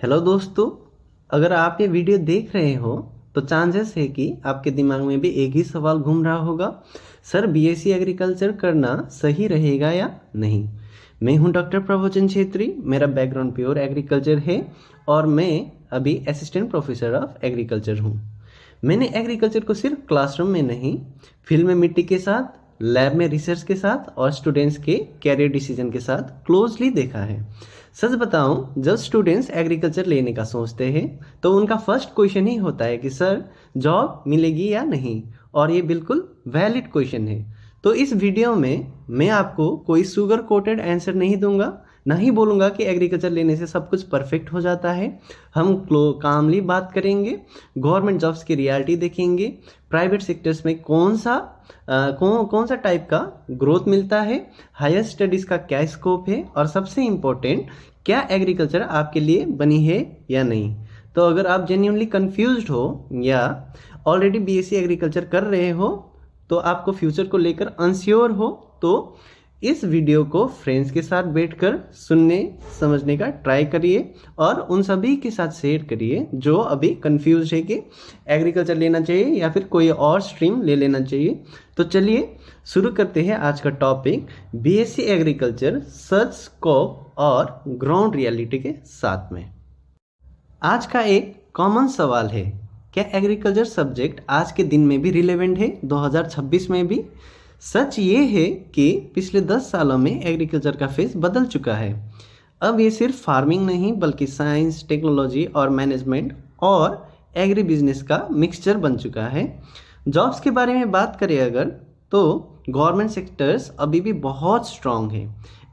Hello दोस्तों, अगर आप ये वीडियो देख रहे हो तो चांसेस है कि आपके दिमाग में भी एक ही सवाल घूम रहा होगा। सर, बीएससी एग्रीकल्चर करना सही रहेगा या नहीं। मैं हूं डॉक्टर प्रभुचंद छेत्री। मेरा बैकग्राउंड प्योर एग्रीकल्चर है और मैं अभी असिस्टेंट प्रोफेसर ऑफ एग्रीकल्चर हूं। मैंने एग्रीकल्चर को सिर्फ क्लासरूम में नहीं, फील्ड में मिट्टी के साथ, लैब में रिसर्च के साथ और स्टूडेंट्स के कैरियर डिसीजन के साथ क्लोजली देखा है। सच बताऊं, जब स्टूडेंट्स एग्रीकल्चर लेने का सोचते हैं तो उनका फर्स्ट क्वेश्चन ही होता है कि सर, जॉब मिलेगी या नहीं। और ये बिल्कुल वैलिड क्वेश्चन है। तो इस वीडियो में मैं आपको कोई शुगर कोटेड आंसर नहीं दूंगा, ना ही बोलूँगा कि एग्रीकल्चर लेने से सब कुछ परफेक्ट हो जाता है। हम कामली बात करेंगे, गवर्नमेंट जॉब्स की रियलिटी देखेंगे, प्राइवेट सेक्टर्स में कौन सा टाइप का ग्रोथ मिलता है, हायर स्टडीज़ का क्या स्कोप है और सबसे इम्पोर्टेंट, क्या एग्रीकल्चर आपके लिए बनी है या नहीं। तो अगर आप जेन्युइनली कंफ्यूज्ड हो या ऑलरेडी बीएससी एग्रीकल्चर कर रहे हो, तो आपको फ्यूचर को लेकर अनश्योर हो, तो इस वीडियो को फ्रेंड्स के साथ बैठकर सुनने समझने का ट्राई करिए और उन सभी के साथ शेयर करिए जो अभी कंफ्यूज है कि एग्रीकल्चर लेना चाहिए या फिर कोई और स्ट्रीम ले लेना चाहिए। तो चलिए शुरू करते हैं आज का टॉपिक, बीएससी एग्रीकल्चर सच स्कोप और ग्राउंड रियलिटी के साथ में। आज का एक कॉमन सवाल है, क्या एग्रीकल्चर सब्जेक्ट आज के दिन में भी रिलेवेंट है, 2026 में भी। सच ये है कि पिछले 10 सालों में एग्रीकल्चर का फेस बदल चुका है। अब ये सिर्फ फार्मिंग नहीं बल्कि साइंस, टेक्नोलॉजी और मैनेजमेंट और एग्री बिजनेस का मिक्सचर बन चुका है। जॉब्स के बारे में बात करें अगर, तो गवर्नमेंट सेक्टर्स अभी भी बहुत स्ट्रॉन्ग है।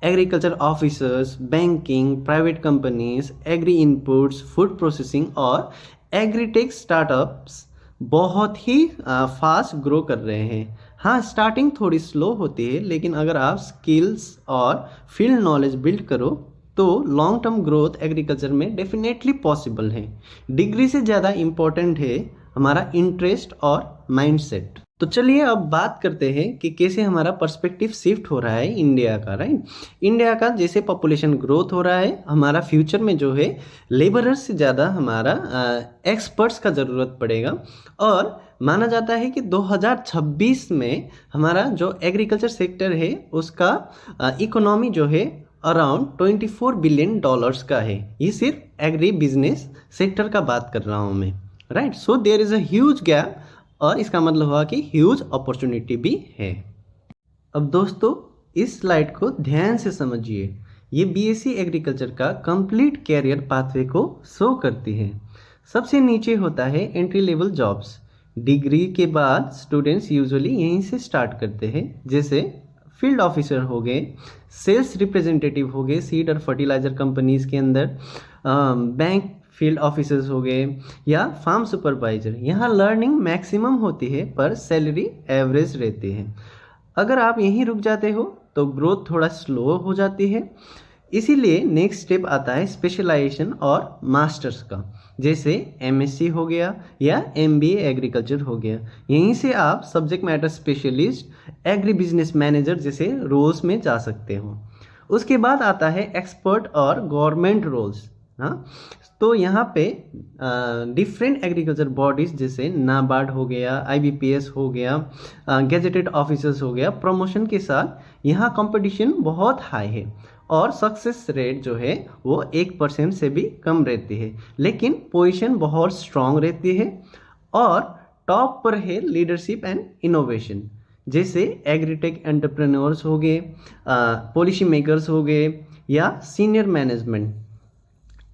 Agriculture officers, banking, private companies, agri inputs, food processing और एग्रीटेक स्टार्टअप्स बहुत ही फास्ट ग्रो कर रहे हैं। हाँ, स्टार्टिंग थोड़ी स्लो होती है, लेकिन अगर आप स्किल्स और फील्ड नॉलेज बिल्ड करो तो लॉन्ग टर्म ग्रोथ एग्रीकल्चर में डेफिनेटली पॉसिबल है। डिग्री से ज़्यादा इम्पोर्टेंट है हमारा इंटरेस्ट और माइंडसेट। तो चलिए अब बात करते हैं कि कैसे हमारा पर्सपेक्टिव शिफ्ट हो रहा है इंडिया का, राइट। इंडिया का जैसे पॉपुलेशन ग्रोथ हो रहा है, हमारा फ्यूचर में जो है लेबरर्स से ज़्यादा हमारा एक्सपर्ट्स का ज़रूरत पड़ेगा। और माना जाता है कि 2026 में हमारा जो एग्रीकल्चर सेक्टर है उसका इकोनॉमी जो है अराउंड $24 बिलियन का है। ये सिर्फ एग्री बिजनेस सेक्टर का बात कर रहा हूँ मैं, right. So there is a huge gap और इसका मतलब हुआ कि ह्यूज अपॉर्चुनिटी भी है। अब दोस्तों, इस स्लाइड को ध्यान से समझिए। ये बीएससी एग्रीकल्चर का कंप्लीट कैरियर पाथवे को शो करती है। सबसे नीचे होता है एंट्री लेवल जॉब्स। डिग्री के बाद स्टूडेंट्स यूजुअली यहीं से स्टार्ट करते हैं, जैसे फील्ड ऑफिसर हो गए, सेल्स रिप्रेजेंटेटिव हो गए सीड और फर्टिलाइजर कंपनीज के अंदर, बैंक फील्ड ऑफिसर्स हो गए या फार्म सुपरवाइजर। यहाँ लर्निंग मैक्सिमम होती है पर सैलरी एवरेज रहती है। अगर आप यहीं रुक जाते हो तो ग्रोथ थोड़ा स्लो हो जाती है। इसीलिए नेक्स्ट स्टेप आता है स्पेशलाइजेशन और मास्टर्स का, जैसे एमएससी हो गया या एमबीए एग्रीकल्चर हो गया। यहीं से आप subject matter specialist, agri business manager जैसे रोल्स में जा सकते हो। उसके बाद आता है एक्सपर्ट और गवर्नमेंट रोल्स। हाँ, तो यहाँ पे डिफरेंट एग्रीकल्चर बॉडीज जैसे नाबार्ड हो गया, आईबीपीएस हो गया, गेजेटेड ऑफिसर्स हो गया, प्रमोशन के साथ यहाँ कंपटीशन बहुत हाई है और सक्सेस रेट जो है वो 1% से भी कम रहती है, लेकिन पोजीशन बहुत स्ट्रांग रहती है। और टॉप पर है लीडरशिप एंड इनोवेशन, जैसे एग्रीटेक एंटरप्रेन्योर्स हो गए, पॉलिसी मेकर्स हो गए या सीनियर मैनेजमेंट।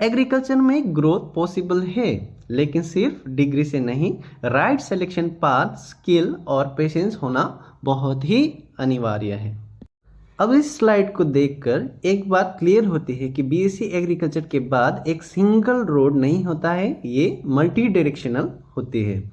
एग्रीकल्चर में ग्रोथ पॉसिबल है, लेकिन सिर्फ डिग्री से नहीं, राइट सिलेक्शन पाथ, स्किल और पेशेंस होना बहुत ही अनिवार्य है। अब इस स्लाइड को देखकर एक बात क्लियर होती है कि बीएससी एग्रीकल्चर के बाद एक सिंगल रोड नहीं होता है, ये मल्टी डायरेक्शनल होती है।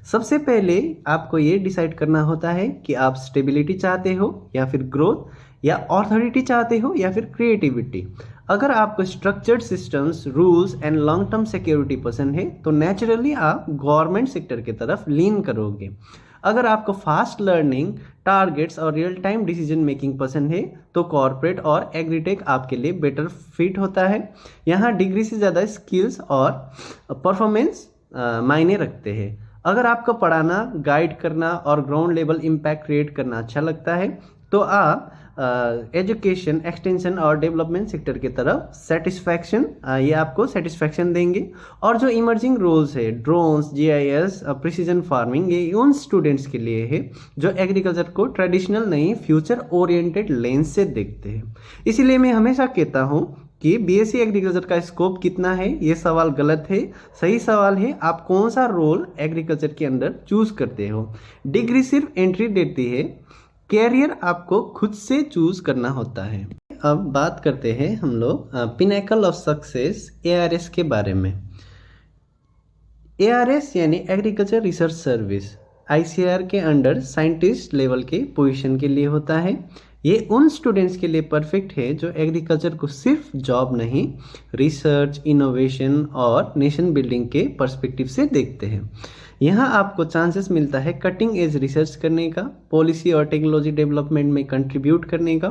सबसे पहले आपको ये डिसाइड करना होता है कि आप स्टेबिलिटी चाहते हो या फिर ग्रोथ, या ऑथोरिटी चाहते हो या फिर क्रिएटिविटी। अगर आपको structured systems, rules and long term security पसंद है तो नेचुरली आप गवर्नमेंट सेक्टर की तरफ लीन करोगे। अगर आपको फास्ट लर्निंग, टारगेट्स और रियल टाइम डिसीजन मेकिंग पसंद है तो कॉर्पोरेट और एग्रीटेक आपके लिए बेटर फिट होता है। यहाँ डिग्री से ज़्यादा स्किल्स और परफॉर्मेंस मायने रखते हैं। अगर आपको पढ़ाना, गाइड करना और ग्राउंड लेवल इम्पैक्ट क्रिएट करना अच्छा लगता है तो आप एजुकेशन, एक्सटेंशन और डेवलपमेंट सेक्टर की तरफ सेटिस्फैक्शन, ये आपको सेटिस्फैक्शन देंगे। और जो इमर्जिंग रोल्स है, ड्रोन्स, जीआईएस, प्रिसीजन फार्मिंग, ये उन स्टूडेंट्स के लिए है जो एग्रीकल्चर को ट्रेडिशनल नहीं, फ्यूचर ओरिएंटेड लेंस से देखते हैं। इसीलिए मैं हमेशा कहता हूँ कि बीएससी एग्रीकल्चर का स्कोप कितना है, ये सवाल गलत है। सही सवाल है आप कौन सा रोल एग्रीकल्चर के अंदर चूज करते हो। डिग्री सिर्फ एंट्री देती है, कैरियर आपको खुद से चूज करना होता है। अब बात करते हैं हम लोग पिनेकल ऑफ सक्सेस एआरएस के बारे में। एआरएस यानी एग्रीकल्चर रिसर्च सर्विस आईसीआर के अंडर साइंटिस्ट लेवल के पोजीशन के लिए होता है। ये उन स्टूडेंट्स के लिए परफेक्ट है जो एग्रीकल्चर को सिर्फ जॉब नहीं, रिसर्च, इनोवेशन और नेशन बिल्डिंग के पर्सपेक्टिव से देखते हैं। यहाँ आपको चांसेस मिलता है कटिंग एज रिसर्च करने का, पॉलिसी और टेक्नोलॉजी डेवलपमेंट में कंट्रीब्यूट करने का।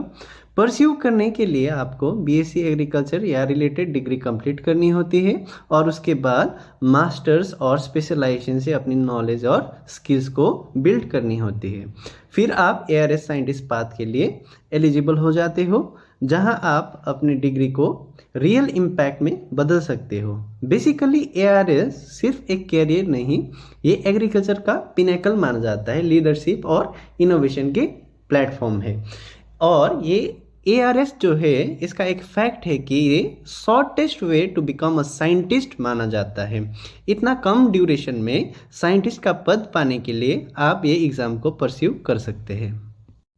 परस्यू करने के लिए आपको बीएससी एग्रीकल्चर या रिलेटेड डिग्री कंप्लीट करनी होती है और उसके बाद मास्टर्स और स्पेशलाइजेशन से अपनी नॉलेज और स्किल्स को बिल्ड करनी होती है। फिर आप एआरएस साइंटिस्ट पाथ के लिए एलिजिबल हो जाते हो, जहां आप अपनी डिग्री को रियल इम्पैक्ट में बदल सकते हो। बेसिकली एआरएस सिर्फ एक कैरियर नहीं, ये एग्रीकल्चर का पिनेकल माना जाता है, लीडरशिप और इनोवेशन के प्लेटफॉर्म है। और ये एआरएस जो है, इसका एक फैक्ट है कि ये shortest way to become a scientist माना जाता है। इतना कम ड्यूरेशन में साइंटिस्ट का पद पाने के लिए आप ये एग्ज़ाम को परस्यू कर सकते हैं।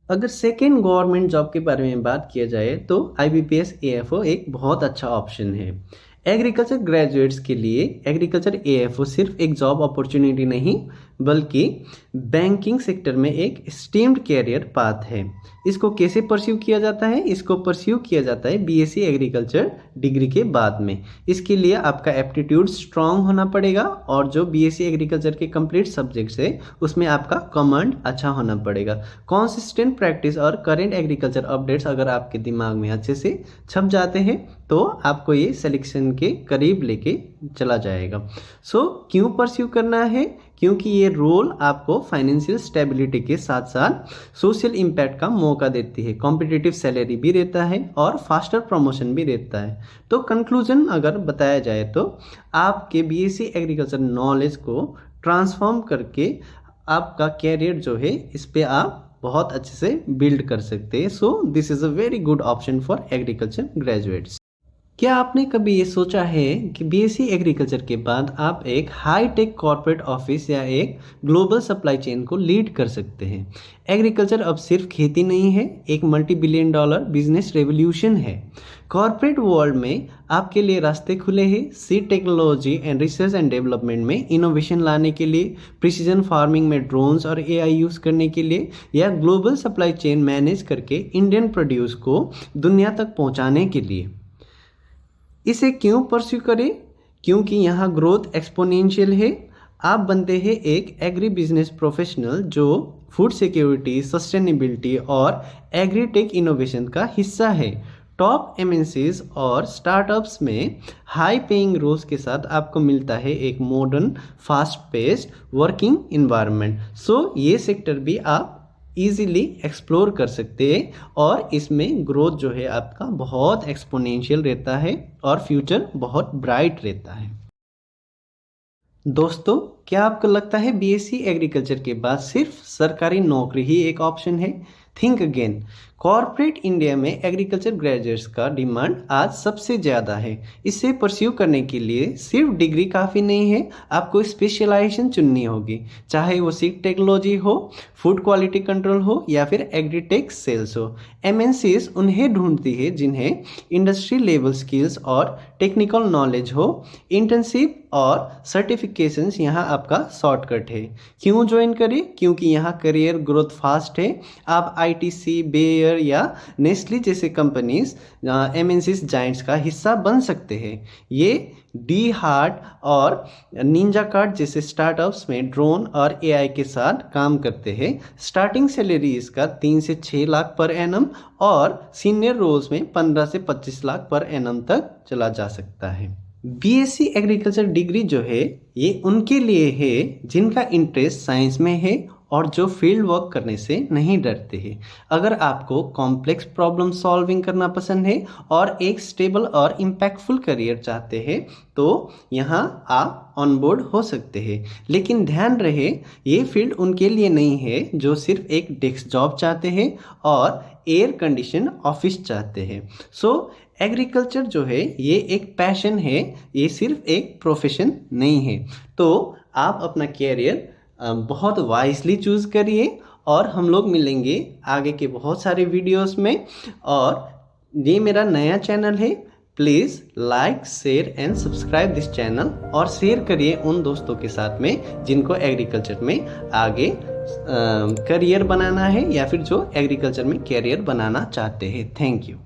अगर सेकेंड गवर्नमेंट जॉब के बारे में बात किया जाए तो आईबीपीएस एएफओ एक बहुत अच्छा ऑप्शन है। एग्रीकल्चर ग्रेजुएट्स के लिए एग्रीकल्चर एएफओ सिर्फ एक जॉब अपॉर्चुनिटी नहीं, बल्कि बैंकिंग सेक्टर में एक स्टीम्ड कैरियर पाथ है। इसको कैसे परस्यू किया जाता है? इसको परस्यू किया जाता है बीएससी एग्रीकल्चर डिग्री के बाद में। इसके लिए आपका एप्टीट्यूड स्ट्रांग होना पड़ेगा और जो बीएससी एग्रीकल्चर के कंप्लीट सब्जेक्ट्स है उसमें आपका कमांड अच्छा होना पड़ेगा। कॉन्सिस्टेंट प्रैक्टिस और करेंट एग्रीकल्चर अपडेट्स अगर आपके दिमाग में अच्छे से छप जाते हैं तो आपको ये सिलेक्शन के करीब लेके चला जाएगा। क्यों परस्यू करना है? क्योंकि ये रोल आपको फाइनेंशियल स्टेबिलिटी के साथ साथ सोशल इम्पैक्ट का मौका देती है, कॉम्पिटिटिव सैलरी भी रहता है और फास्टर प्रमोशन भी रहता है। तो कंक्लूजन अगर बताया जाए तो आपके बीएससी एग्रीकल्चर नॉलेज को ट्रांसफॉर्म करके आपका कैरियर जो है इस पे आप बहुत अच्छे से बिल्ड कर सकते हैं। So this is a very good option for agriculture graduates. क्या आपने कभी ये सोचा है कि बीएससी एग्रीकल्चर के बाद आप एक हाई टेक कॉर्पोरेट ऑफिस या एक ग्लोबल सप्लाई चेन को लीड कर सकते हैं? एग्रीकल्चर अब सिर्फ खेती नहीं है, एक multi billion dollar business revolution है। कॉर्पोरेट वर्ल्ड में आपके लिए रास्ते खुले हैं seed technology and research and development में इनोवेशन लाने के लिए, प्रिसीजन फार्मिंग में ड्रोन्स और एआई यूज़ करने के लिए, या ग्लोबल सप्लाई चेन मैनेज करके इंडियन प्रोड्यूस को दुनिया तक पहुंचाने के लिए। इसे क्यों परस्यू करें? क्योंकि यहाँ ग्रोथ एक्सपोनेंशियल है। आप बनते हैं एक एग्री बिजनेस प्रोफेशनल जो फूड सिक्योरिटी, सस्टेनेबिलिटी और एग्रीटेक इनोवेशन का हिस्सा है। टॉप एमएनसीज और स्टार्टअप्स में हाई पेइंग रोल्स के साथ आपको मिलता है एक modern, fast paced working environment. ये सेक्टर भी आप इजीली एक्सप्लोर कर सकते हैं और इसमें ग्रोथ जो है आपका बहुत एक्सपोनेंशियल रहता है और फ्यूचर बहुत ब्राइट रहता है। दोस्तों, क्या आपको लगता है बीएससी एग्रीकल्चर के बाद सिर्फ सरकारी नौकरी ही एक ऑप्शन है? Think again. कॉर्पोरेट इंडिया में एग्रीकल्चर ग्रेजुएट्स का डिमांड आज सबसे ज़्यादा है। इसे परस्यू करने के लिए सिर्फ डिग्री काफ़ी नहीं है, आपको स्पेशलाइजेशन चुननी होगी, चाहे वो सीड टेक्नोलॉजी हो, फूड क्वालिटी कंट्रोल हो या फिर एग्रीटेक सेल्स हो। एमएनसीज उन्हें ढूंढती है जिन्हें इंडस्ट्री लेवल स्किल्स और टेक्निकल नॉलेज हो। इंटर्नशिप और सर्टिफिकेशंस यहाँ आपका शॉर्टकट है। क्यों ज्वाइन करें? क्योंकि यहाँ करियर ग्रोथ फास्ट है। आप आईटीसी, बेयर, बेयर या नेस्ले जैसे कंपनीज MNCs जाइंट्स का हिस्सा बन सकते हैं। ये डी हार्ट और निंजा कार्ड जैसे स्टार्टअप्स में ड्रोन और AI के साथ काम करते हैं। स्टार्टिंग सैलरी इसका 3 से 6 लाख पर एनम और सीनियर रोल्स में 15 से 25 लाख पर एनम तक चला जा सकता है। BSc एग्रीकल्चर डिग्री जो है ये उनके लिए है जिनका इंटरेस्ट साइंस में है और जो फील्ड वर्क करने से नहीं डरते हैं। अगर आपको कॉम्प्लेक्स प्रॉब्लम सॉल्विंग करना पसंद है और एक स्टेबल और इम्पैक्टफुल करियर चाहते हैं तो यहाँ आप ऑन बोर्ड हो सकते हैं। लेकिन ध्यान रहे ये फील्ड उनके लिए नहीं है जो सिर्फ एक डेस्क जॉब चाहते हैं और एयर कंडीशन ऑफिस चाहते हैं। सो एग्रीकल्चर जो है ये एक पैशन है, ये सिर्फ एक प्रोफेशन नहीं है। तो आप अपना कैरियर बहुत वाइजली चूज़ करिए और हम लोग मिलेंगे आगे के बहुत सारे वीडियोस में। और ये मेरा नया चैनल है, please like share and subscribe this channel और शेयर करिए उन दोस्तों के साथ में जिनको एग्रीकल्चर में आगे करियर बनाना है या फिर जो एग्रीकल्चर में कैरियर बनाना चाहते हैं। Thank you.